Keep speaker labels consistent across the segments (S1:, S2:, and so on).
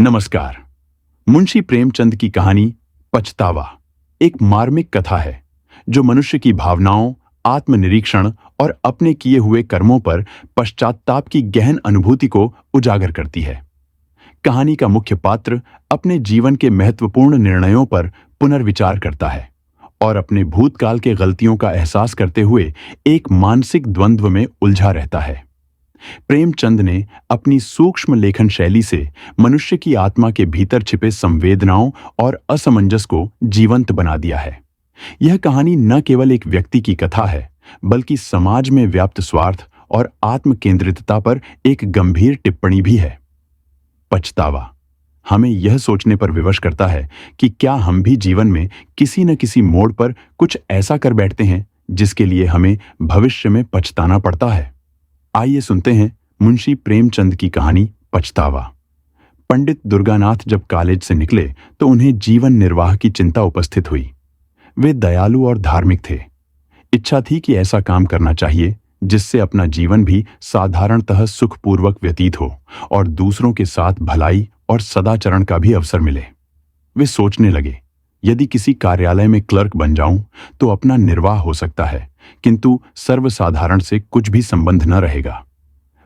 S1: नमस्कार। मुंशी प्रेमचंद की कहानी पछतावा एक मार्मिक कथा है जो मनुष्य की भावनाओं, आत्मनिरीक्षण और अपने किए हुए कर्मों पर पश्चात्ताप की गहन अनुभूति को उजागर करती है। कहानी का मुख्य पात्र अपने जीवन के महत्वपूर्ण निर्णयों पर पुनर्विचार करता है और अपने भूतकाल के गलतियों का एहसास करते हुए एक मानसिक द्वंद्व में उलझा रहता है। प्रेमचंद ने अपनी सूक्ष्म लेखन शैली से मनुष्य की आत्मा के भीतर छिपे संवेदनाओं और असमंजस को जीवंत बना दिया है। यह कहानी न केवल एक व्यक्ति की कथा है, बल्कि समाज में व्याप्त स्वार्थ और आत्म केंद्रितता पर एक गंभीर टिप्पणी भी है। पछतावा हमें यह सोचने पर विवश करता है कि क्या हम भी जीवन में किसी न किसी मोड़ पर कुछ ऐसा कर बैठते हैं जिसके लिए हमें भविष्य में पछताना पड़ता है। आइए सुनते हैं मुंशी प्रेमचंद की कहानी पछतावा। पंडित दुर्गानाथ जब कॉलेज से निकले तो उन्हें जीवन निर्वाह की चिंता उपस्थित हुई। वे दयालु और धार्मिक थे। इच्छा थी कि ऐसा काम करना चाहिए जिससे अपना जीवन भी साधारणतः सुखपूर्वक व्यतीत हो और दूसरों के साथ भलाई और सदाचरण का भी अवसर मिले। वे सोचने लगे, यदि किसी कार्यालय में क्लर्क बन जाऊं तो अपना निर्वाह हो सकता है, किंतु सर्वसाधारण से कुछ भी संबंध न रहेगा।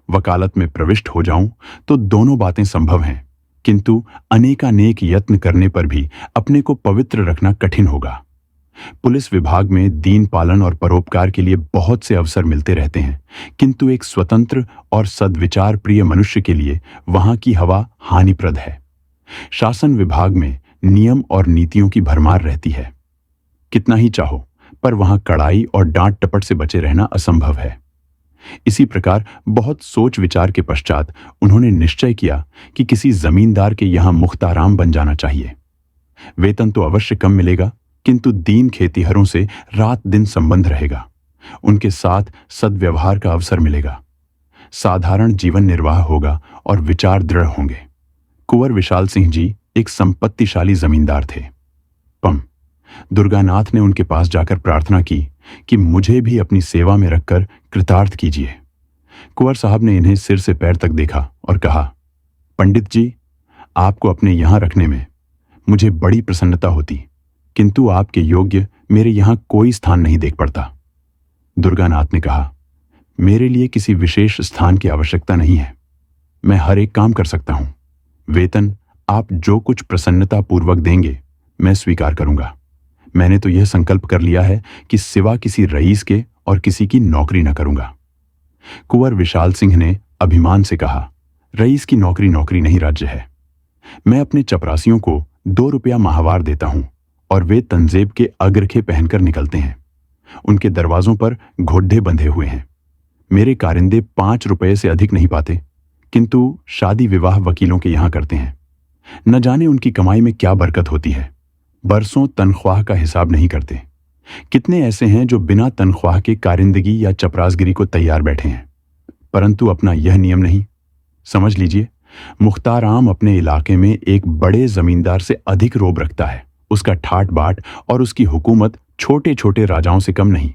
S1: वकालत में प्रविष्ट हो जाऊं तो दोनों बातें संभव हैं, किंतु अनेकानेक यत्न करने पर भी अपने को पवित्र रखना कठिन होगा। पुलिस विभाग में दीन पालन और परोपकार के लिए बहुत से अवसर मिलते रहते हैं, किंतु एक स्वतंत्र और सद्विचार प्रिय मनुष्य के लिए वहां की हवा हानिप्रद है। शासन विभाग में नियम और नीतियों की भरमार रहती है। कितना ही चाहो, पर वहां कड़ाई और डांट टपट से बचे रहना असंभव है। इसी प्रकार बहुत सोच विचार के पश्चात उन्होंने निश्चय किया कि किसी जमींदार के यहां मुख्ताराम बन जाना चाहिए। वेतन तो अवश्य कम मिलेगा, किंतु दीन खेतीहरों से रात दिन संबंध रहेगा। उनके साथ सद्व्यवहार का अवसर मिलेगा। साधारण जीवन निर्वाह होगा और विचार दृढ़ होंगे। कुंवर विशाल सिंह जी एक संपत्तिशाली जमींदार थे। दुर्गानाथ ने उनके पास जाकर प्रार्थना की कि मुझे भी अपनी सेवा में रखकर कृतार्थ कीजिए। कुंवर साहब ने इन्हें सिर से पैर तक देखा और कहा, पंडित जी, आपको अपने यहां रखने में मुझे बड़ी प्रसन्नता होती, किंतु आपके योग्य मेरे यहां कोई स्थान नहीं देख पड़ता। दुर्गानाथ ने कहा, मेरे लिए किसी विशेष स्थान की आवश्यकता नहीं है। मैं हर एक काम कर सकता हूं। वेतन आप जो कुछ प्रसन्नता पूर्वक देंगे मैं स्वीकार करूंगा। मैंने तो यह संकल्प कर लिया है कि सिवा किसी रईस के और किसी की नौकरी न करूंगा। कुंवर विशाल सिंह ने अभिमान से कहा, रईस की नौकरी नौकरी नहीं, राज्य है। मैं अपने चपरासियों को 2 रुपया माहवार देता हूं और वे तंजेब के अग्रखे पहनकर निकलते हैं। उनके दरवाजों पर घोड्डे बंधे हुए हैं। मेरे कारिंदे 5 रुपये से अधिक नहीं पाते, किंतु शादी विवाह वकीलों के यहां करते हैं। न जाने उनकी कमाई में क्या बरकत होती है। बरसों तनख्वाह का हिसाब नहीं करते। कितने ऐसे हैं जो बिना तनख्वाह के कारिंदगी या चपरासगिरी को तैयार बैठे हैं, परंतु अपना यह नियम नहीं। समझ लीजिए, मुख्तार आम अपने इलाके में एक बड़े जमींदार से अधिक रोब रखता है। उसका ठाट बाट और उसकी हुकूमत छोटे छोटे राजाओं से कम नहीं।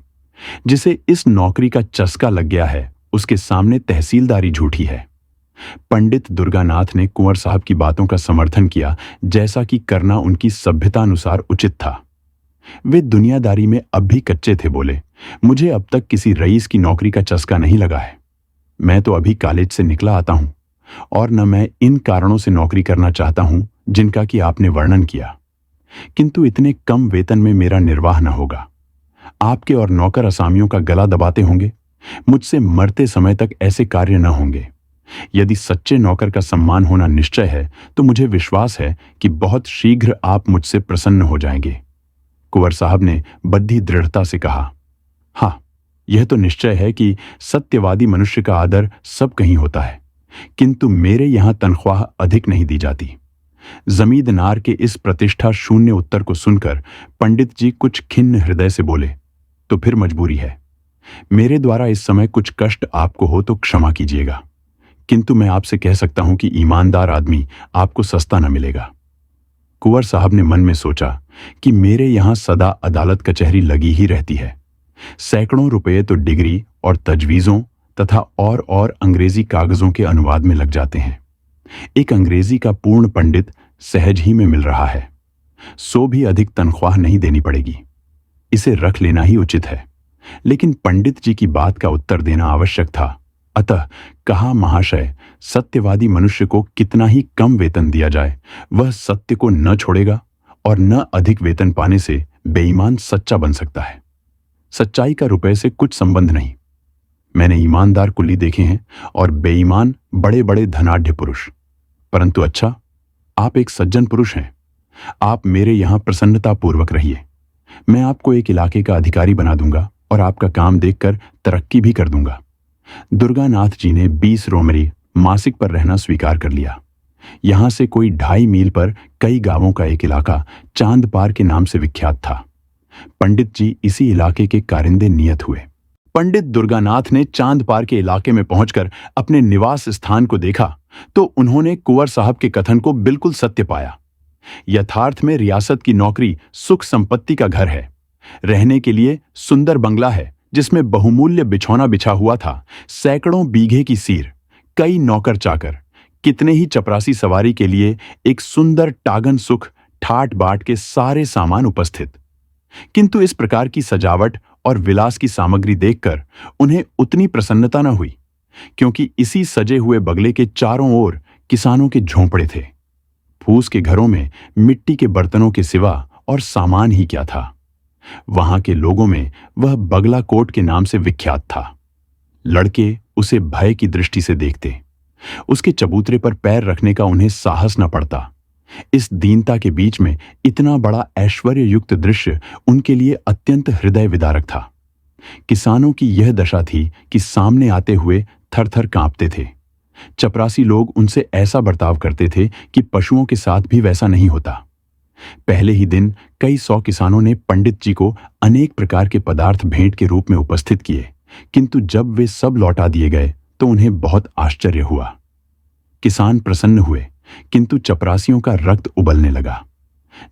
S1: जिसे इस नौकरी का चस्का लग गया है, उसके सामने तहसीलदारी झूठी है। पंडित दुर्गानाथ ने कुंवर साहब की बातों का समर्थन किया, जैसा कि करना उनकी सभ्यतानुसार उचित था। वे दुनियादारी में अब भी कच्चे थे। बोले, मुझे अब तक किसी रईस की नौकरी का चस्का नहीं लगा है। मैं तो अभी कॉलेज से निकला आता हूं और न मैं इन कारणों से नौकरी करना चाहता हूं जिनका कि आपने वर्णन किया, किंतु इतने कम वेतन में मेरा निर्वाह न होगा। आपके और नौकर असामियों का गला दबाते होंगे। मुझसे मरते समय तक ऐसे कार्य न होंगे। यदि सच्चे नौकर का सम्मान होना निश्चय है तो मुझे विश्वास है कि बहुत शीघ्र आप मुझसे प्रसन्न हो जाएंगे। कुंवर साहब ने बद्धी दृढ़ता से कहा, हाँ, यह तो निश्चय है कि सत्यवादी मनुष्य का आदर सब कहीं होता है, किंतु मेरे यहां तनख्वाह अधिक नहीं दी जाती। जमींदार के इस प्रतिष्ठा शून्य उत्तर को सुनकर पंडित जी कुछ खिन्न हृदय से बोले, तो फिर मजबूरी है। मेरे द्वारा इस समय कुछ कष्ट आपको हो तो क्षमा कीजिएगा, किंतु मैं आपसे कह सकता हूं कि ईमानदार आदमी आपको सस्ता न मिलेगा। कुंवर साहब ने मन में सोचा कि मेरे यहां सदा अदालत कचहरी लगी ही रहती है। सैकड़ों रुपये तो डिग्री और तजवीज़ों तथा और अंग्रेजी कागजों के अनुवाद में लग जाते हैं। एक अंग्रेजी का पूर्ण पंडित सहज ही में मिल रहा है। 100 भी अधिक तनख्वाह नहीं देनी पड़ेगी। इसे रख लेना ही उचित है। लेकिन पंडित जी की बात का उत्तर देना आवश्यक था। अतः कहा, महाशय, सत्यवादी मनुष्य को कितना ही कम वेतन दिया जाए, वह सत्य को न छोड़ेगा और न अधिक वेतन पाने से बेईमान सच्चा बन सकता है। सच्चाई का रुपए से कुछ संबंध नहीं। मैंने ईमानदार कुली देखे हैं और बेईमान बड़े बड़े धनाढ्य पुरुष। परंतु अच्छा, आप एक सज्जन पुरुष हैं। आप मेरे यहां प्रसन्नतापूर्वक रहिए। मैं आपको एक इलाके का अधिकारी बना दूंगा और आपका काम देखकर तरक्की भी कर दूंगा। दुर्गानाथ जी ने 20 रोमरी मासिक पर रहना स्वीकार कर लिया। यहां से कोई 2.5 मील पर कई गांवों का एक इलाका चांदपार के नाम से विख्यात था। पंडित जी इसी इलाके के कारिंदे नियत हुए। पंडित दुर्गानाथ ने चांदपार के इलाके में पहुंचकर अपने निवास स्थान को देखा तो उन्होंने कुंवर साहब के कथन को बिल्कुल सत्य पाया। यथार्थ में रियासत की नौकरी सुख संपत्ति का घर है। रहने के लिए सुंदर बंगला है जिसमें बहुमूल्य बिछौना बिछा हुआ था, सैकड़ों बीघे की सीर, कई नौकर चाकर, कितने ही चपरासी सवारी के लिए एक सुंदर टागन सुख ठाट बाट के सारे सामान उपस्थित। किंतु इस प्रकार की सजावट और विलास की सामग्री देखकर उन्हें उतनी प्रसन्नता न हुई, क्योंकि इसी सजे हुए बगले के चारों ओर किसानों के झोंपड़े थे। फूस के घरों में मिट्टी के बर्तनों के सिवा और सामान ही क्या था। वहां के लोगों में वह बगला कोट के नाम से विख्यात था। लड़के उसे भय की दृष्टि से देखते। उसके चबूतरे पर पैर रखने का उन्हें साहस न पड़ता। इस दीनता के बीच में इतना बड़ा ऐश्वर्य युक्त दृश्य उनके लिए अत्यंत हृदय विदारक था। किसानों की यह दशा थी कि सामने आते हुए थर-थर कांपते थे। चपरासी लोग उनसे ऐसा बर्ताव करते थे कि पशुओं के साथ भी वैसा नहीं होता। पहले ही दिन कई 100 किसानों ने पंडित जी को अनेक प्रकार के पदार्थ भेंट के रूप में उपस्थित किए, किंतु जब वे सब लौटा दिए गए तो उन्हें बहुत आश्चर्य हुआ। किसान प्रसन्न हुए, किंतु चपरासियों का रक्त उबलने लगा।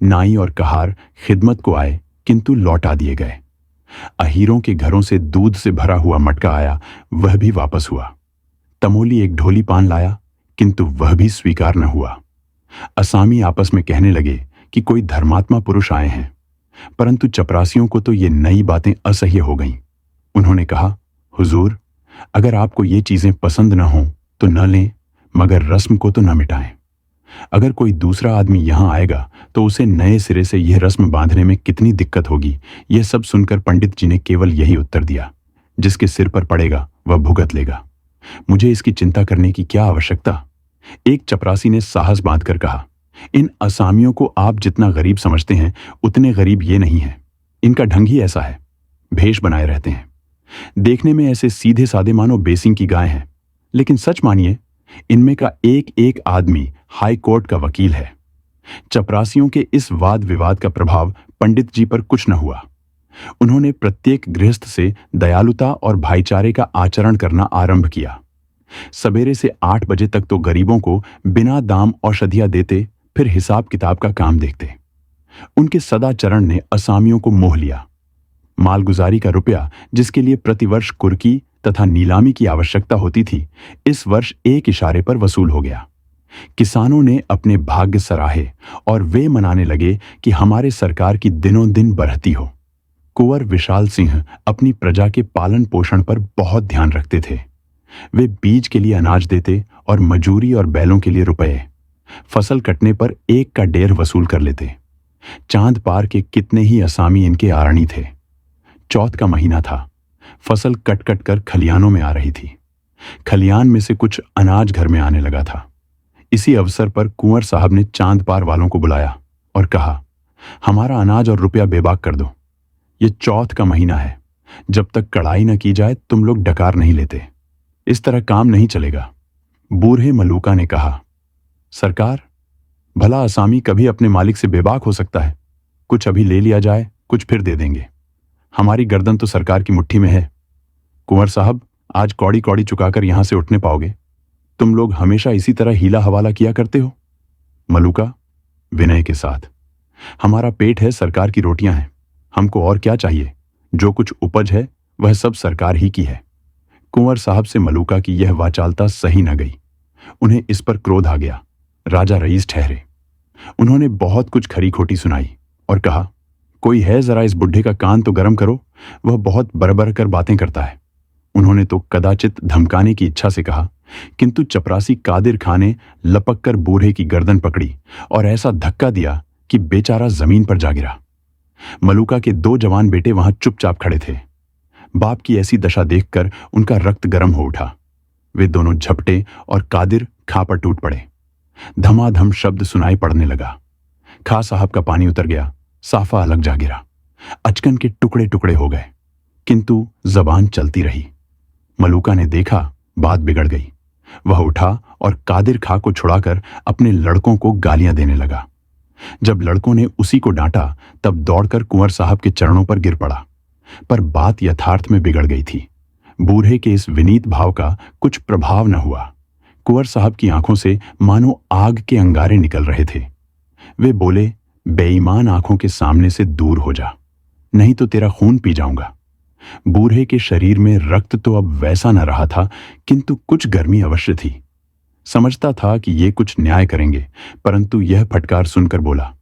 S1: नाई और कहार खिदमत को आए, किंतु लौटा दिए गए। अहीरों के घरों से दूध से भरा हुआ मटका आया, वह भी वापस हुआ। तमोली एक ढोली पान लाया, किंतु वह भी स्वीकार न हुआ। असामी आपस में कहने लगे कि कोई धर्मात्मा पुरुष आए हैं, परंतु चपरासियों को तो ये नई बातें असह्य हो गईं। उन्होंने कहा, हुजूर, अगर आपको ये चीजें पसंद न हों तो न लें, मगर रस्म को तो न मिटाएं। अगर कोई दूसरा आदमी यहां आएगा तो उसे नए सिरे से यह रस्म बांधने में कितनी दिक्कत होगी। यह सब सुनकर पंडित जी ने केवल यही उत्तर दिया, जिसके सिर पर पड़ेगा वह भुगत लेगा। मुझे इसकी चिंता करने की क्या आवश्यकता। एक चपरासी ने साहस बांधकर कहा, इन असामियों को आप जितना गरीब समझते हैं उतने गरीब ये नहीं है। इनका ढंग ही ऐसा है, भेष बनाए रहते हैं। देखने में ऐसे सीधे साधे मानो बेसिंग की गाय हैं, लेकिन सच मानिए इनमें का एक एक आदमी हाई कोर्ट का वकील है। चपरासियों के इस वाद विवाद का प्रभाव पंडित जी पर कुछ न हुआ। उन्होंने प्रत्येक गृहस्थ से दयालुता और भाईचारे का आचरण करना आरंभ किया। सवेरे से 8 बजे तक तो गरीबों को बिना दाम औषधियां देते, फिर हिसाब किताब का काम देखते। उनके सदाचरण ने असामियों को मोह लिया। मालगुजारी का रुपया, जिसके लिए प्रतिवर्ष कुर्की तथा नीलामी की आवश्यकता होती थी, इस वर्ष एक इशारे पर वसूल हो गया। किसानों ने अपने भाग्य सराहे और वे मनाने लगे कि हमारे सरकार की दिनों दिन बढ़ती हो। कुंवर विशाल सिंह अपनी प्रजा के पालन पोषण पर बहुत ध्यान रखते थे। वे बीज के लिए अनाज देते और मजूरी और बैलों के लिए रुपए। फसल कटने पर 1 का डेर वसूल कर लेते। चांद पार के कितने ही असामी इनके आरणी थे। चौथ का महीना था। फसल कट कट कर खलियानों में आ रही थी। खलियान में से कुछ अनाज घर में आने लगा था। इसी अवसर पर कुंवर साहब ने चांद पार वालों को बुलाया और कहा, हमारा अनाज और रुपया बेबाक कर दो। ये चौथ का महीना है, जब तक कड़ाई न की जाए तुम लोग डकार नहीं लेते। इस तरह काम नहीं चलेगा। बूढ़े मलूका ने कहा, सरकार, भला असामी कभी अपने मालिक से बेबाक हो सकता है। कुछ अभी ले लिया जाए, कुछ फिर दे देंगे। हमारी गर्दन तो सरकार की मुट्ठी में है। कुंवर साहब, आज कौड़ी कौड़ी चुकाकर यहां से उठने पाओगे। तुम लोग हमेशा इसी तरह हीला हवाला किया करते हो। मलूका विनय के साथ, हमारा पेट है, सरकार की रोटियां हैं, हमको और क्या चाहिए। जो कुछ उपज है वह सब सरकार ही की है। कुंवर साहब से मलूका की यह वाचालता सही न गई। उन्हें इस पर क्रोध आ गया। राजा रईस ठहरे। उन्होंने बहुत कुछ खरी खोटी सुनाई और कहा, कोई है, जरा इस बुढ़े का कान तो गर्म करो, वह बहुत बरबर कर बातें करता है। उन्होंने तो कदाचित धमकाने की इच्छा से कहा, किंतु चपरासी कादिर खां ने लपक कर बूढ़े की गर्दन पकड़ी और ऐसा धक्का दिया कि बेचारा जमीन पर जा गिरा। मलूका के 2 जवान बेटे वहां चुपचाप खड़े थे। बाप की ऐसी दशा देखकर उनका रक्त गर्म हो उठा। वे दोनों झपटे और कादिर खां पर टूट पड़े। धमाधम शब्द सुनाई पड़ने लगा। खां साहब का पानी उतर गया, साफा अलग जा गिरा। अचकन के टुकड़े टुकड़े हो गए, किंतु जबान चलती रही। मलूका ने देखा बात बिगड़ गई। वह उठा और कादिर खां को छुड़ाकर अपने लड़कों को गालियां देने लगा। जब लड़कों ने उसी को डांटा तब दौड़कर कुंवर साहब के चरणों पर गिर पड़ा। पर बात यथार्थ में बिगड़ गई थी। बूढ़े के इस विनीत भाव का कुछ प्रभाव न हुआ। कुंवर साहब की आंखों से मानो आग के अंगारे निकल रहे थे। वे बोले, बेईमान आंखों के सामने से दूर हो जा, नहीं तो तेरा खून पी जाऊंगा। बूढ़े के शरीर में रक्त तो अब वैसा न रहा था, किंतु कुछ गर्मी अवश्य थी। समझता था कि ये कुछ न्याय करेंगे, परंतु यह फटकार सुनकर बोला,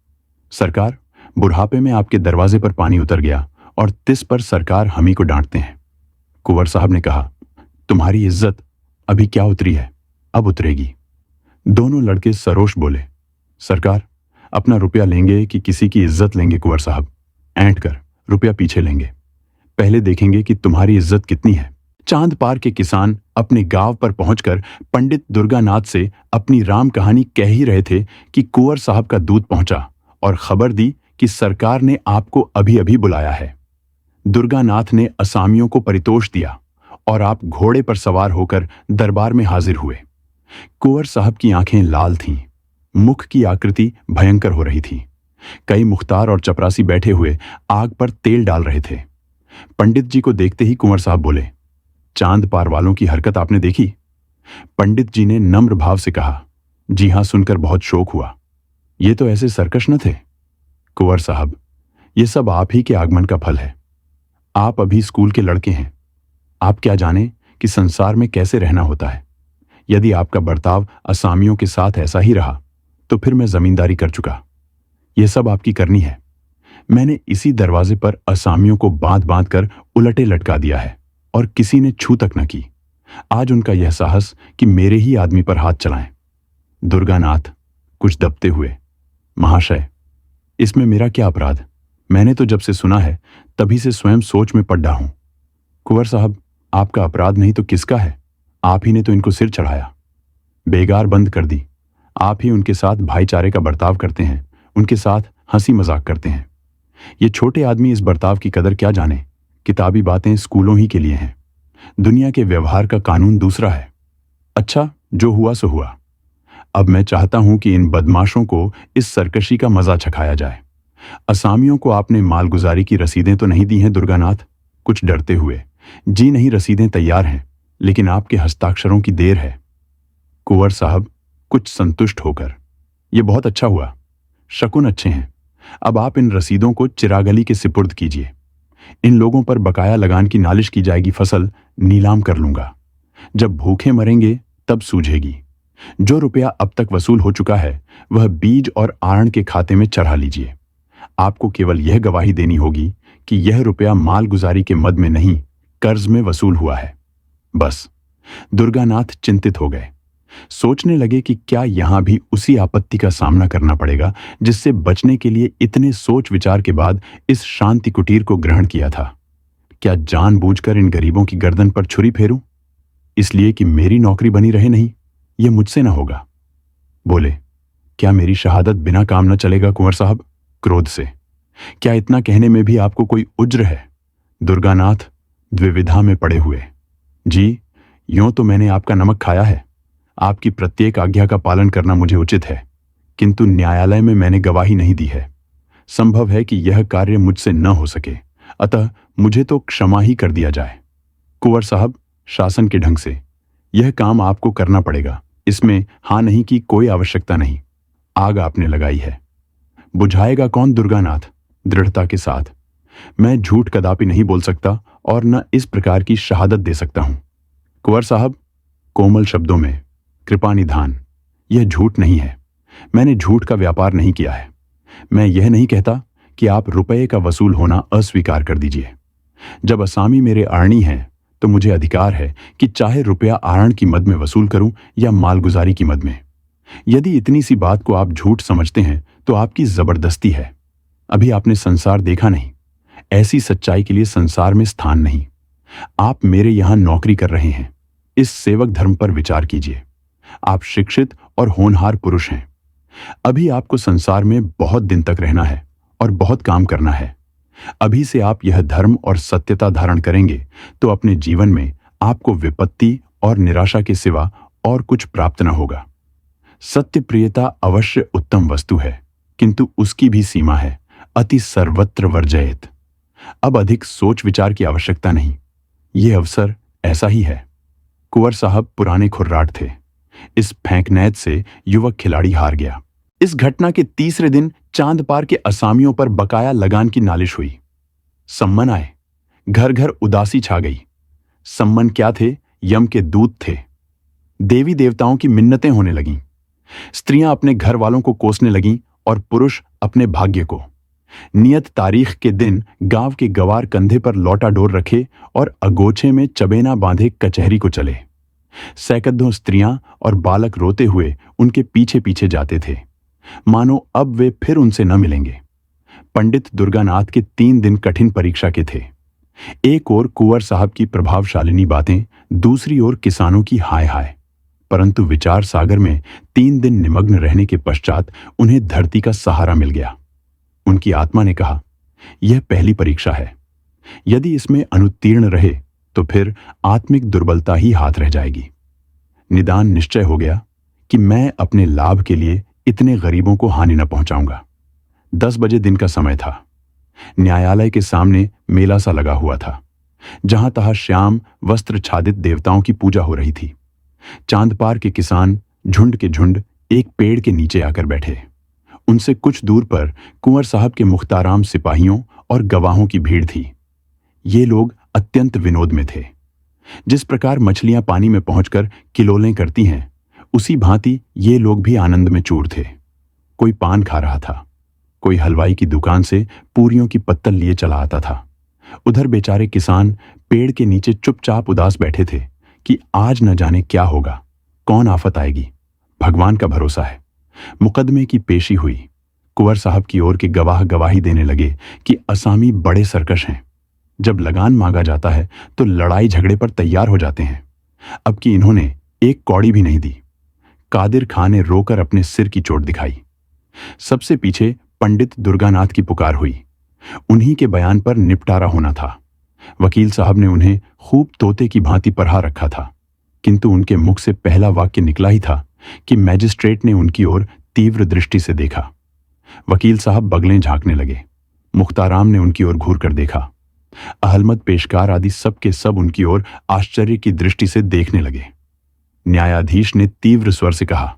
S1: सरकार, बुढ़ापे में आपके दरवाजे पर पानी उतर गया और तिस पर सरकार हम ही को डांटते हैं। कुंवर साहब ने कहा, तुम्हारी इज्जत अभी क्या उतरी है, अब उतरेगी। दोनों लड़के सरोष बोले, सरकार, अपना रुपया लेंगे कि किसी की इज्जत लेंगे? कुंवर साहब, ऐंठ कर रुपया पीछे लेंगे, पहले देखेंगे कि तुम्हारी इज्जत कितनी है। चांद पार के किसान अपने गांव पर पहुंचकर पंडित दुर्गानाथ से अपनी राम कहानी कह ही रहे थे कि कुंवर साहब का दूत पहुंचा और खबर दी कि सरकार ने आपको अभी अभी बुलाया है। दुर्गानाथ ने असामियों को परितोष दिया और आप घोड़े पर सवार होकर दरबार में हाजिर हुए। कुंवर साहब की आंखें लाल थीं, मुख की आकृति भयंकर हो रही थी। कई मुख्तार और चपरासी बैठे हुए आग पर तेल डाल रहे थे। पंडित जी को देखते ही कुंवर साहब बोले, चांद पार वालों की हरकत आपने देखी? पंडित जी ने नम्र भाव से कहा, जी हां, सुनकर बहुत शोक हुआ। ये तो ऐसे सरकश न थे। कुंवर साहब, ये सब आप ही के आगमन का फल है। आप अभी स्कूल के लड़के हैं। आप क्या जाने कि संसार में कैसे रहना होता है। यदि आपका बर्ताव असामियों के साथ ऐसा ही रहा तो फिर मैं जमींदारी कर चुका। यह सब आपकी करनी है। मैंने इसी दरवाजे पर असामियों को बांध बांध कर उलटे लटका दिया है और किसी ने छू तक न की। आज उनका यह साहस कि मेरे ही आदमी पर हाथ चलाएं। दुर्गानाथ कुछ दबते हुए, महाशय, इसमें मेरा क्या अपराध? मैंने तो जब से सुना है तभी से स्वयं सोच में पड़ा हूं। कुंवर साहब, आपका अपराध नहीं तो किसका है? आप ही ने तो इनको सिर चढ़ाया। बेगार बंद कर दी। आप ही उनके साथ भाईचारे का बर्ताव करते हैं, उनके साथ हंसी मजाक करते हैं। ये छोटे आदमी इस बर्ताव की कदर क्या जाने? किताबी बातें स्कूलों ही के लिए हैं। दुनिया के व्यवहार का कानून दूसरा है। अच्छा, जो हुआ सो हुआ। अब मैं चाहता हूं कि इन बदमाशों को इस सरकशी का मजा चखाया जाए। असामियों को आपने मालगुजारी की रसीदें तो नहीं दी हैं दुर्गानाथ? कुछ डरते हुए, जी नहीं, रसीदें तैयार हैं, लेकिन आपके हस्ताक्षरों की देर है। कुंवर साहब कुछ संतुष्ट होकर, यह बहुत अच्छा हुआ, शकुन अच्छे हैं। अब आप इन रसीदों को चिरागली के सिपुर्द कीजिए। इन लोगों पर बकाया लगान की नालिश की जाएगी, फसल नीलाम कर लूंगा। जब भूखे मरेंगे तब सूझेगी। जो रुपया अब तक वसूल हो चुका है वह बीज और आरण के खाते में चढ़ा लीजिए। आपको केवल यह गवाही देनी होगी कि यह रुपया मालगुजारी के मद में नहीं, कर्ज में वसूल हुआ है। बस। दुर्गानाथ चिंतित हो गए। सोचने लगे कि क्या यहां भी उसी आपत्ति का सामना करना पड़ेगा जिससे बचने के लिए इतने सोच विचार के बाद इस शांति कुटीर को ग्रहण किया था। क्या जानबूझकर इन गरीबों की गर्दन पर छुरी फेरूं, इसलिए कि मेरी नौकरी बनी रहे? नहीं, यह मुझसे ना होगा। बोले, क्या मेरी शहादत बिना काम न चलेगा कुंवर साहब? क्रोध से, क्या इतना कहने में भी आपको कोई उज्र है? दुर्गानाथ द्विविधा में पड़े हुए, जी, यूं तो मैंने आपका नमक खाया है। आपकी प्रत्येक आज्ञा का पालन करना मुझे उचित है, किंतु न्यायालय में मैंने गवाही नहीं दी है। संभव है कि यह कार्य मुझसे न हो सके, अतः मुझे तो क्षमा ही कर दिया जाए। कुंवर साहब, शासन के ढंग से यह काम आपको करना पड़ेगा, इसमें हां नहीं की कोई आवश्यकता नहीं। आग आपने लगाई है, बुझाएगा कौन? दुर्गानाथ दृढ़ता के साथ, मैं झूठ कदापि नहीं बोल सकता और न इस प्रकार की शहादत दे सकता हूं। कुंवर साहब, कोमल शब्दों में, कृपा निधान, यह झूठ नहीं है। मैंने झूठ का व्यापार नहीं किया है। मैं यह नहीं कहता कि आप रुपये का वसूल होना अस्वीकार कर दीजिए। जब असामी मेरे आरणी हैं तो मुझे अधिकार है कि चाहे रुपया आरण की मद में वसूल करूं या मालगुजारी की मद में। यदि इतनी सी बात को आप झूठ समझते हैं तो आपकी जबरदस्ती है। अभी आपने संसार देखा नहीं। ऐसी सच्चाई के लिए संसार में स्थान नहीं। आप मेरे यहां नौकरी कर रहे हैं। इस सेवक धर्म पर विचार कीजिए। आप शिक्षित और होनहार पुरुष हैं। अभी आपको संसार में बहुत दिन तक रहना है और बहुत काम करना है। अभी से आप यह धर्म और सत्यता धारण करेंगे तो अपने जीवन में आपको विपत्ति और निराशा के सिवा और कुछ प्राप्त न होगा। सत्य प्रियता अवश्य उत्तम वस्तु है, किंतु उसकी भी सीमा है, अति सर्वत्र वर्जयेत। अब अधिक सोच विचार की आवश्यकता नहीं। यह अवसर ऐसा ही है। कुंवर साहब पुराने खुर्राट थे। इस फेंकनैत से युवक खिलाड़ी हार गया। इस घटना के तीसरे दिन चांद पार के असामियों पर बकाया लगान की नालिश हुई। सम्मन आए। घर घर उदासी छा गई। सम्मन क्या थे? यम के दूत थे। देवी देवताओं की मिन्नतें होने लगीं। स्त्रियां अपने घर वालों को कोसने लगीं और पुरुष अपने भाग्य को। नियत तारीख के दिन गांव के गवार कंधे पर लौटा डोर रखे और अगोछे में चबेना बांधे कचहरी को चले। सैकड़ों स्त्रियां और बालक रोते हुए उनके पीछे पीछे जाते थे, मानो अब वे फिर उनसे न मिलेंगे। पंडित दुर्गानाथ के 3 दिन कठिन परीक्षा के थे। एक ओर कुंवर साहब की प्रभावशालिनी बातें, दूसरी ओर किसानों की हाय हाय। परंतु विचार सागर में 3 दिन निमग्न रहने के पश्चात उन्हें धरती का सहारा मिल गया। उनकी आत्मा ने कहा, यह पहली परीक्षा है। यदि इसमें अनुत्तीर्ण रहे तो फिर आत्मिक दुर्बलता ही हाथ रह जाएगी। निदान निश्चय हो गया कि मैं अपने लाभ के लिए इतने गरीबों को हानि न पहुंचाऊंगा। 10 बजे दिन का समय था। न्यायालय के सामने मेला सा लगा हुआ था, जहां तहां श्याम वस्त्र छादित देवताओं की पूजा हो रही थी। चांद पार के किसान झुंड के झुंड एक पेड़ के नीचे आकर बैठे। उनसे कुछ दूर पर कुंवर साहब के मुख्ताराम सिपाहियों और गवाहों की भीड़ थी। ये लोग अत्यंत विनोद में थे। जिस प्रकार मछलियां पानी में पहुंचकर किलोलें करती हैं, उसी भांति ये लोग भी आनंद में चूर थे। कोई पान खा रहा था, कोई हलवाई की दुकान से पूरियों की पत्तल लिए चला आता था। उधर बेचारे किसान पेड़ के नीचे चुपचाप उदास बैठे थे कि आज न जाने क्या होगा, कौन आफत आएगी। भगवान का भरोसा है। मुकदमे की पेशी हुई। कुंवर साहब की ओर के गवाह गवाही देने लगे कि असामी बड़े सरकश हैं। जब लगान मांगा जाता है तो लड़ाई झगड़े पर तैयार हो जाते हैं। अब कि इन्होंने एक कौड़ी भी नहीं दी। कादिर खां ने रोकर अपने सिर की चोट दिखाई। सबसे पीछे पंडित दुर्गानाथ की पुकार हुई। उन्हीं के बयान पर निपटारा होना था। वकील साहब ने उन्हें खूब तोते की भांति पढ़ा रखा था, किंतु उनके मुख से पहला वाक्य निकला ही था कि मैजिस्ट्रेट ने उनकी ओर तीव्र दृष्टि से देखा। वकील साहब बगलें झांकने लगे। मुख्ताराम ने उनकी ओर घूर कर देखा। अहलमद पेशकार आदि सब के सब उनकी ओर आश्चर्य की दृष्टि से देखने लगे। न्यायाधीश ने तीव्र स्वर से कहा,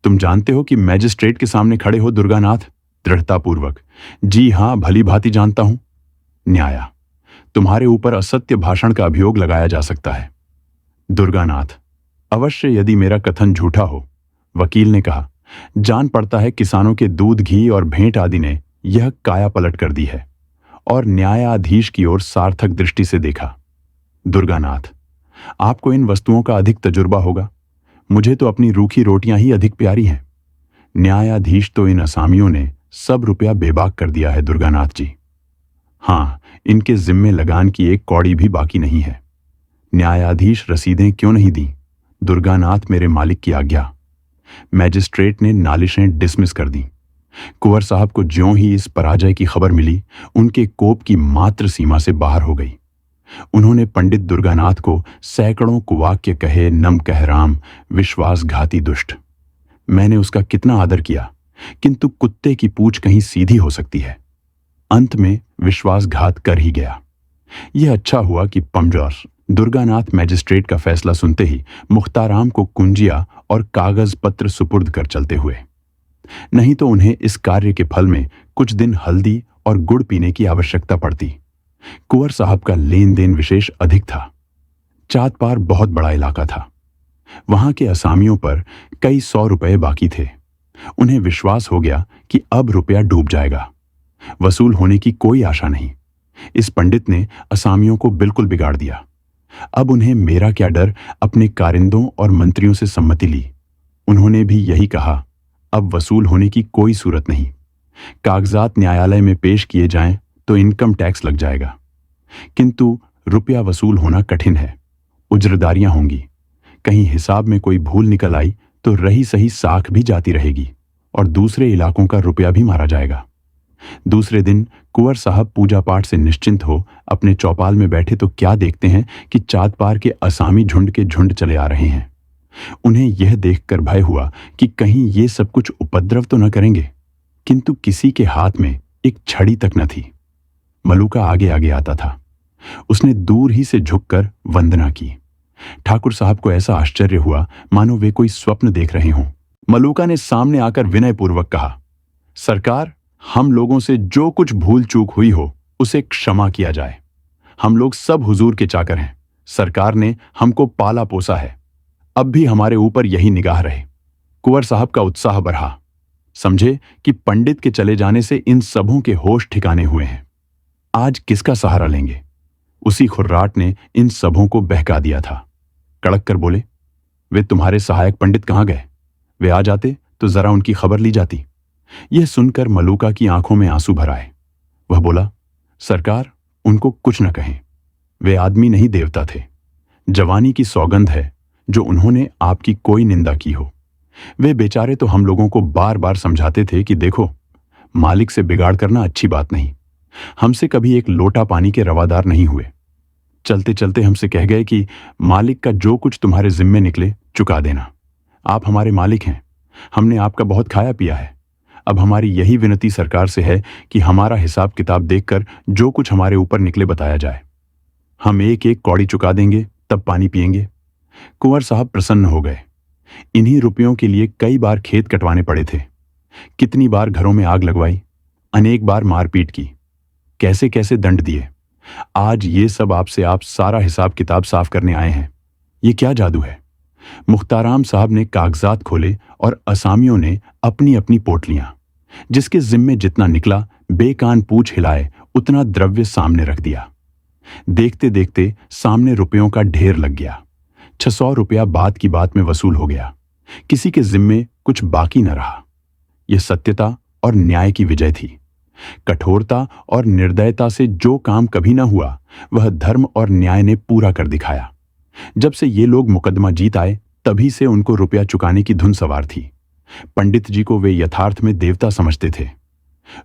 S1: तुम जानते हो कि मैजिस्ट्रेट के सामने खड़े हो दुर्गानाथ? दृढ़तापूर्वक, जी हां, भली भांति जानता हूं। न्याया, तुम्हारे ऊपर असत्य भाषण का अभियोग लगाया जा सकता है। दुर्गानाथ, अवश्य यदि मेरा कथन झूठा हो। वकील ने कहा, जान पड़ता है किसानों के दूध, घी और भेंट आदि ने यह काया पलट कर दी है। और न्यायाधीश की ओर सार्थक दृष्टि से देखा। दुर्गानाथ, आपको इन वस्तुओं का अधिक तजुर्बा होगा। मुझे तो अपनी रूखी रोटियां ही अधिक प्यारी हैं। न्यायाधीश तो इन असामियों ने सब रुपया बेबाक कर दिया है दुर्गानाथ जी। हां, इनके जिम्मे लगान की एक कौड़ी भी बाकी नहीं है। न्यायाधीश रसीदें क्यों नहीं दी? दुर्गानाथ, मेरे मालिक की आज्ञा। मैजिस्ट्रेट ने नालिशें डिसमिस कर दी। कुंवर साहब को ज्यों ही इस पराजय की खबर मिली, उनके कोप की मात्र सीमा से बाहर हो गई। उन्होंने पंडित दुर्गानाथ को सैकड़ों कुवाक्य कहे, नम कह राम, विश्वासघाती दुष्ट। मैंने उसका कितना आदर किया, किंतु कुत्ते की पूंछ कहीं सीधी हो सकती है। अंत में विश्वासघात कर ही गया। यह अच्छा हुआ कि पमजोर दुर्गानाथ मैजिस्ट्रेट का फैसला सुनते ही मुख्ताराम को कुंजिया और कागज पत्र सुपुर्द कर चलते हुए। नहीं तो उन्हें इस कार्य के फल में कुछ दिन हल्दी और गुड़ पीने की आवश्यकता पड़ती। कुंवर साहब का लेन देन विशेष अधिक था। चाँद पार बहुत बड़ा इलाका था। वहां के असामियों पर कई 100 रुपए बाकी थे। उन्हें विश्वास हो गया कि अब रुपया डूब जाएगा, वसूल होने की कोई आशा नहीं। इस पंडित ने असामियों को बिल्कुल बिगाड़ दिया। अब उन्हें मेरा क्या डर, अपने कारिंदों और मंत्रियों से सम्मति ली। उन्होंने भी यही कहा, अब वसूल होने की कोई सूरत नहीं। कागजात न्यायालय में पेश किए जाएं तो इनकम टैक्स लग जाएगा, किंतु रुपया वसूल होना कठिन है। उज्रदारियां होंगी, कहीं हिसाब में कोई भूल निकल आई तो रही सही साख भी जाती रहेगी और दूसरे इलाकों का रुपया भी मारा जाएगा। दूसरे दिन कुंवर साहब पूजा पाठ से निश्चिंत हो अपने चौपाल में बैठे तो क्या देखते हैं कि चाँद पार के असामी झुंड के झुंड चले आ रहे हैं। उन्हें यह देखकर भय हुआ कि कहीं ये सब कुछ उपद्रव तो न करेंगे, किंतु किसी के हाथ में एक छड़ी तक न थी। मलूका आगे आगे आता था। उसने दूर ही से झुककर वंदना की। ठाकुर साहब को ऐसा आश्चर्य हुआ मानो वे कोई स्वप्न देख रहे हों। मलूका ने सामने आकर विनयपूर्वक कहा, सरकार, हम लोगों से जो कुछ भूल चूक हुई हो उसे क्षमा किया जाए। हम लोग सब हुजूर के चाकर हैं। सरकार ने हमको पाला पोसा है, अब भी हमारे ऊपर यही निगाह रहे। कुंवर साहब का उत्साह बढ़ा। समझे कि पंडित के चले जाने से इन सबों के होश ठिकाने हुए हैं। आज किसका सहारा लेंगे? उसी खुर्राट ने इन सबों को बहका दिया था। कड़क कर बोले, वे तुम्हारे सहायक पंडित कहाँ गए? वे आ जाते तो जरा उनकी खबर ली जाती। यह सुनकर मलूका की आंखों में आंसू भर आए। वह बोला, सरकार, उनको कुछ न कहें। वे आदमी नहीं, देवता थे। जवानी की सौगंध है जो उन्होंने आपकी कोई निंदा की हो। वे बेचारे तो हम लोगों को बार बार समझाते थे कि देखो, मालिक से बिगाड़ करना अच्छी बात नहीं। हमसे कभी एक लोटा पानी के रवादार नहीं हुए। चलते चलते हमसे कह गए कि मालिक का जो कुछ तुम्हारे जिम्मे निकले चुका देना। आप हमारे मालिक हैं, हमने आपका बहुत खाया पिया है। अब हमारी यही विनती सरकार से है कि हमारा हिसाब किताब देखकर जो कुछ हमारे ऊपर निकले बताया जाए। हम एक एक कौड़ी चुका देंगे, तब पानी पिएंगे। कुंवर साहब प्रसन्न हो गए। इन्हीं रुपयों के लिए कई बार खेत कटवाने पड़े थे, कितनी बार घरों में आग लगवाई, अनेक बार मारपीट की, कैसे कैसे दंड दिए। आज ये सब आपसे आप सारा हिसाब किताब साफ करने आए हैं। ये क्या जादू है? मुख्ताराम साहब ने कागजात खोले और असामियों ने अपनी अपनी पोटलियां, जिसके जिम्मे जितना निकला बेकान पूछ हिलाए उतना द्रव्य सामने रख दिया। देखते देखते सामने रुपयों का ढेर लग गया। 600 रुपया बात की बात में वसूल हो गया। किसी के जिम्मे कुछ बाकी न रहा। यह सत्यता और न्याय की विजय थी। कठोरता और निर्दयता से जो काम कभी न हुआ, वह धर्म और न्याय ने पूरा कर दिखाया। जब से ये लोग मुकदमा जीत आए, तभी से उनको रुपया चुकाने की धुन सवार थी। पंडित जी को वे यथार्थ में देवता समझते थे।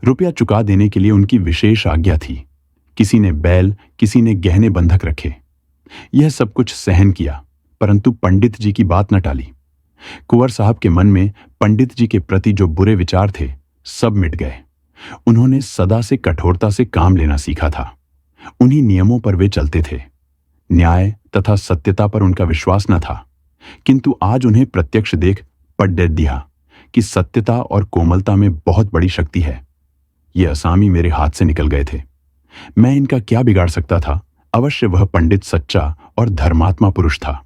S1: रुपया चुका देने के लिए उनकी विशेष आज्ञा थी। किसी ने बैल, किसी ने गहने बंधक रखे। यह सब कुछ सहन किया, परंतु पंडित जी की बात न टाली। कुंवर साहब के मन में पंडित जी के प्रति जो बुरे विचार थे, सब मिट गए। उन्होंने सदा से कठोरता से काम लेना सीखा था। उन्हीं नियमों पर वे चलते थे। न्याय तथा सत्यता पर उनका विश्वास न था, किंतु आज उन्हें प्रत्यक्ष देख पट दिया कि सत्यता और कोमलता में बहुत बड़ी शक्ति है। ये असामी मेरे हाथ से निकल गए थे। मैं इनका क्या बिगाड़ सकता था? अवश्य वह पंडित सच्चा और धर्मात्मा पुरुष था।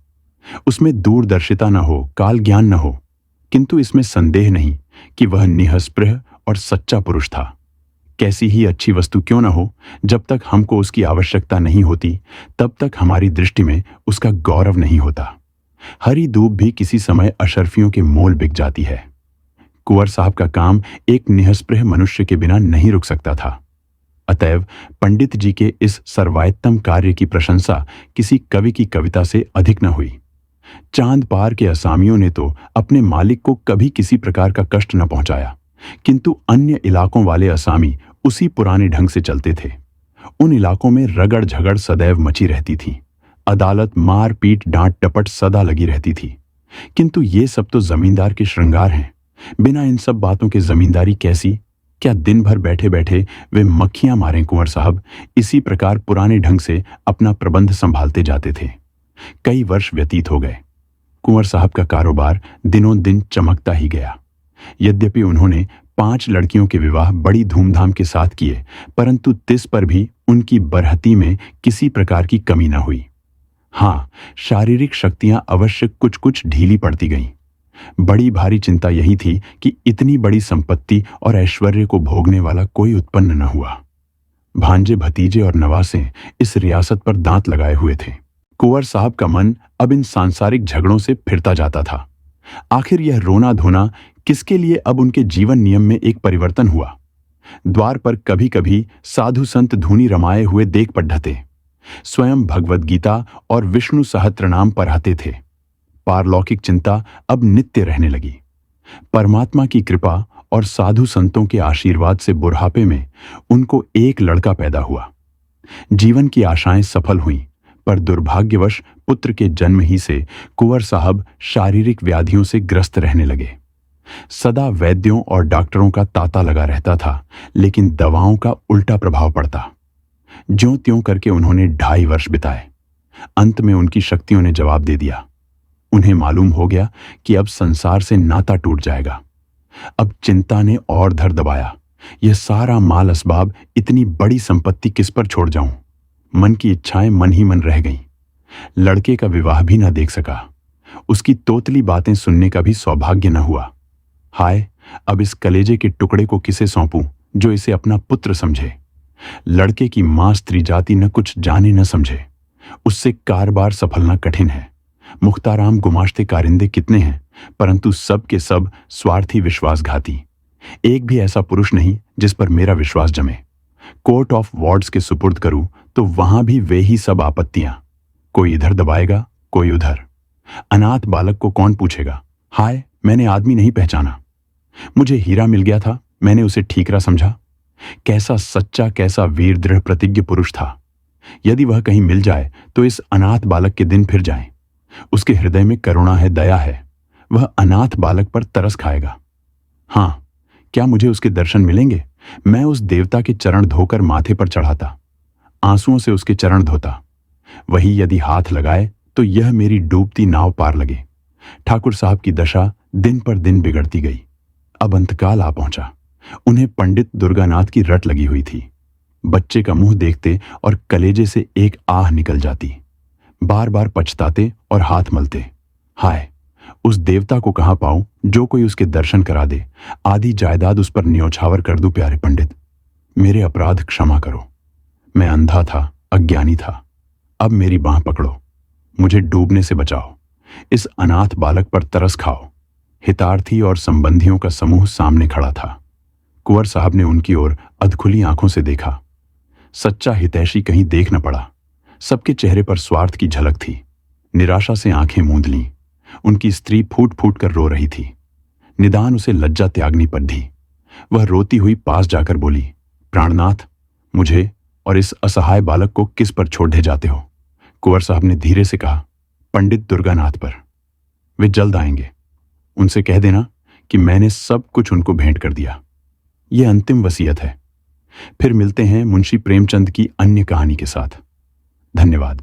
S1: उसमें दूरदर्शिता न हो, काल ज्ञान न हो, किंतु इसमें संदेह नहीं कि वह निःस्पृह और सच्चा पुरुष था। कैसी ही अच्छी वस्तु क्यों न हो, जब तक हमको उसकी आवश्यकता नहीं होती, तब तक हमारी दृष्टि में उसका गौरव नहीं होता। हरी दूब भी किसी समय अशर्फियों के मोल बिक जाती है। कुंवर साहब का काम एक निःस्पृह मनुष्य के बिना नहीं रुक सकता था। अतएव पंडित जी के इस सर्वायत्तम कार्य की प्रशंसा किसी कवि की कविता से अधिक न हुई। चांद पार के असामियों ने तो अपने मालिक को कभी किसी प्रकार का कष्ट न पहुंचाया, किंतु अन्य इलाकों वाले असामी उसी पुराने ढंग से चलते थे। उन इलाकों में रगड़ झगड़ सदैव मची रहती थी। अदालत, मार पीट, डांट टपट सदा लगी रहती थी। किंतु ये सब तो जमींदार के श्रृंगार हैं। बिना इन सब बातों के जमींदारी कैसी? क्या दिन भर बैठे बैठे वे मक्खियां मारें? कुंवर साहब इसी प्रकार पुराने ढंग से अपना प्रबंध संभालते जाते थे। कई वर्ष व्यतीत हो गए। कुंवर साहब का कारोबार दिनों दिन चमकता ही गया। यद्यपि उन्होंने 5 लड़कियों के विवाह बड़ी धूमधाम के साथ किए, परंतु तिस पर भी उनकी बरहती में किसी प्रकार की कमी न हुई। हाँ, शारीरिक शक्तियां अवश्य कुछ कुछ ढीली पड़ती गईं। बड़ी भारी चिंता यही थी कि इतनी बड़ी संपत्ति और ऐश्वर्य को भोगने वाला कोई उत्पन्न न हुआ। भांजे भतीजे और नवासे इस रियासत पर दांत लगाए हुए थे। कुंवर साहब का मन अब इन सांसारिक झगड़ों से फिरता जाता था। आखिर यह रोना धोना किसके लिए अब उनके जीवन नियम में एक परिवर्तन हुआ। द्वार पर कभी कभी साधु संत धूनी रमाए हुए देख पढ़ते, स्वयं भगवद गीता और विष्णु सहस्त्रनाम पढ़ाते थे। पारलौकिक चिंता अब नित्य रहने लगी। परमात्मा की कृपा और साधु संतों के आशीर्वाद से बुढ़ापे में उनको एक लड़का पैदा हुआ। जीवन की आशाएं सफल हुईं, पर दुर्भाग्यवश पुत्र के जन्म ही से कुंवर साहब शारीरिक व्याधियों से ग्रस्त रहने लगे। सदा वैद्यों और डॉक्टरों का तांता लगा रहता था, लेकिन दवाओं का उल्टा प्रभाव पड़ता। ज्यों त्यों करके उन्होंने 2.5 वर्ष बिताए। अंत में उनकी शक्तियों ने जवाब दे दिया। उन्हें मालूम हो गया कि अब संसार से नाता टूट जाएगा। अब चिंता ने और धर दबाया। यह सारा माल असबाब, इतनी बड़ी संपत्ति किस पर छोड़ जाऊं। मन की इच्छाएं मन ही मन रह गईं। लड़के का विवाह भी न देख सका। उसकी तोतली बातें सुनने का भी सौभाग्य न हुआ। हाय, अब इस कलेजे के टुकड़े को किसे सौंपूं जो इसे अपना पुत्र समझे। लड़के की मां स्त्री जाति न कुछ जाने न समझे। उससे कारबार सफलना कठिन है। मुख्ताराम गुमाश्ते कारिंदे कितने हैं, परंतु सब के सब स्वार्थी विश्वासघाती। एक भी ऐसा पुरुष नहीं जिस पर मेरा विश्वास जमे। कोर्ट ऑफ वार्ड्स के सुपुर्द करूं तो वहां भी वे ही सब आपत्तियां। कोई इधर दबाएगा, कोई उधर। अनाथ बालक को कौन पूछेगा। हाय, मैंने आदमी नहीं पहचाना। मुझे हीरा मिल गया था, मैंने उसे ठीकरा समझा। कैसा सच्चा, कैसा वीर दृढ़ प्रतिज्ञ पुरुष था। यदि वह कहीं मिल जाए तो इस अनाथ बालक के दिन फिर जाएं। उसके हृदय में करुणा है, दया है। वह अनाथ बालक पर तरस खाएगा। हाँ, क्या मुझे उसके दर्शन मिलेंगे? मैं उस देवता के चरण धोकर माथे पर चढ़ाता, आंसुओं से उसके चरण धोता। वही यदि हाथ लगाए तो यह मेरी डूबती नाव पार लगे। ठाकुर साहब की दशा दिन पर दिन बिगड़ती गई। अब अंतकाल आ पहुंचा। उन्हें पंडित दुर्गानाथ की रट लगी हुई थी। बच्चे का मुंह देखते और कलेजे से एक आह निकल जाती। बार बार पछताते और हाथ मलते। हाय, उस देवता को कहां पाऊं जो कोई उसके दर्शन करा दे। आधी जायदाद उस पर न्योछावर कर दूं। प्यारे पंडित, मेरे अपराध क्षमा करो। मैं अंधा था, अज्ञानी था। अब मेरी बांह पकड़ो, मुझे डूबने से बचाओ। इस अनाथ बालक पर तरस खाओ। हितार्थी और संबंधियों का समूह सामने खड़ा था। कुंवर साहब ने उनकी ओर अधखुली आंखों से देखा। सच्चा हितैषी कहीं देख न पड़ा। सबके चेहरे पर स्वार्थ की झलक थी। निराशा से आंखें मूंद लीं। उनकी स्त्री फूट फूट कर रो रही थी। निदान उसे लज्जा त्यागनी पड़ी। वह रोती हुई पास जाकर बोली, प्राणनाथ, मुझे और इस असहाय बालक को किस पर छोड़े जाते हो? कुंवर साहब ने धीरे से कहा, पंडित दुर्गानाथ पर। वे जल्द आएंगे। उनसे कह देना कि मैंने सब कुछ उनको भेंट कर दिया। यह अंतिम वसीयत है। फिर मिलते हैं मुंशी प्रेमचंद की अन्य कहानी के साथ। धन्यवाद।